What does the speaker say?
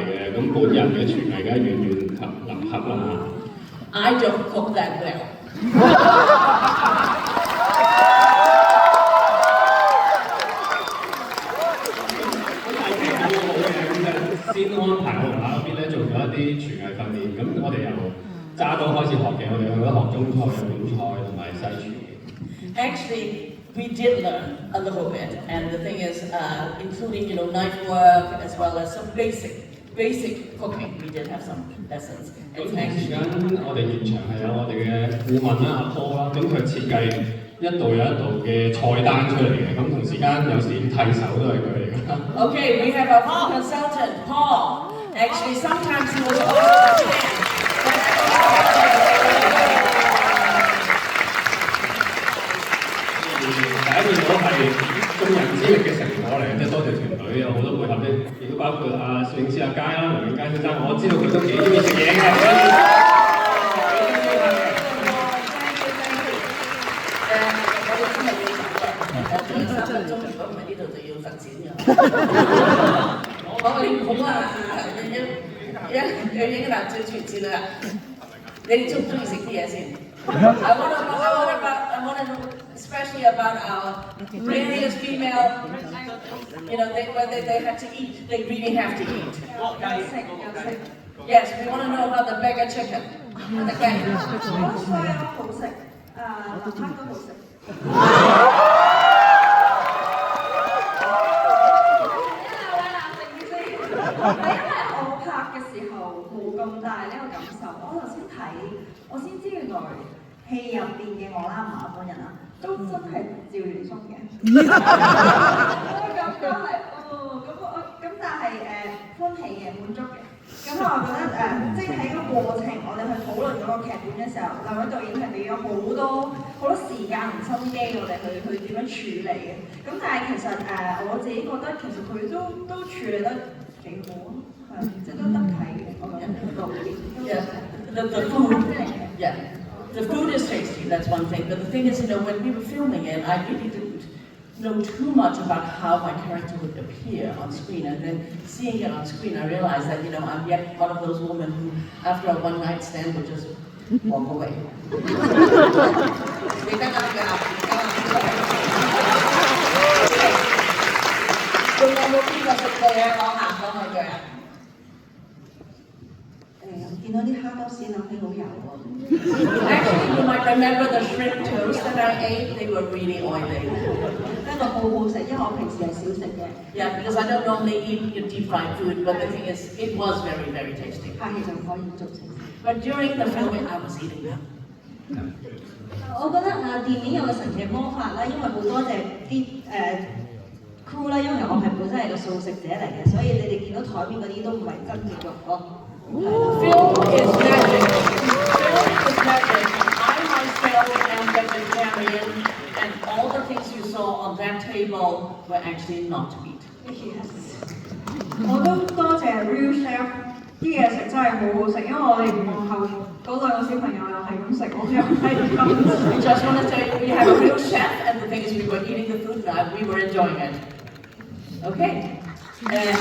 嘅，咁本人嘅廚藝梗係遠遠及林克啦。I don't cook that well. 先安排我同下嗰邊咧做咗一啲廚藝訓練，咁我哋由揸刀開始學嘅，我哋去咗學中菜、日本菜同埋西廚。Actually, we did learn a little bit, and the thing is, including knife work as well as some basic cooking. We did have some lessons. 咁同時間，我哋現場係有我哋嘅顧問啦，阿 Paul 啦，咁佢設計一道又一道嘅菜單出嚟嘅，咁同時間有時替手都係佢嚟㗎。Okay, we have our food consultant, Paul. Actually, sometimes he will hold the hand. 大家見到係眾人之力嘅成果嚟，即係多謝團隊有好多配合咧，亦都包括攝影師阿佳啦、梁永佳先生，我知道佢都幾中意食嘢嘅。我哋好啊，影嗱最全節啦。你哋中唔中意食啲嘢先 I want to know especially about our various female, whether they have to eat, they really have to eat. Yes, we want to know about the beggar chicken. The gang. 所有好食，林克都好食。係因為我拍嘅時候冇咁大呢個感受，我頭先睇，我先知原來戲入邊嘅我啦，唔係本人啦，都真係趙元松嘅。我感覺係咁但係歡喜嘅，滿足嘅。咁我覺得即係喺個過程，我哋去討論嗰個劇本嘅時候，兩位導演係俾咗好多時間同心機，我哋去點樣處理嘅。咁但係其實我自己覺得其實佢都處理得幾好啊，即係都得睇嘅，我覺得導演。Yeah, the food is tasty. That's one thing. But the thing is, when we were filming it, I really didn't know too much about how my character would appear on screen. And then seeing it on screen, I realized that I'm yet one of those women who, after a one-night stand, would just walk away. 仲有冇邊個食過嘢講下句啊？見到啲蝦多士諗起好油喎。Actually, you might remember the shrimp toast that I ate. They were really oily. 不過好好食，因為我平時係少食嘅。Yeah, because I don't normally eat deep fried food, but the thing is, it was very, very tasty. 下戲就可以做成。But during the filming, I was eating them. 我覺得電影有個神奇魔法啦，因為好多謝啲crew 啦，因為我係本身係個素食者嚟嘅，所以你哋見到台面嗰啲都唔係真嘅肉咯。Film is magic. Film is magic. I myself am vegetarian, and all the things you saw on that table were actually not meat. Yes. 我都多謝 Real Chef 啲嘢食真係好好食，因為我哋幕後嗰兩個小朋友又係咁食，我又係咁食。I just want to say we have a real chef, and the thing is we were eating the food and we were enjoying it. Okay. And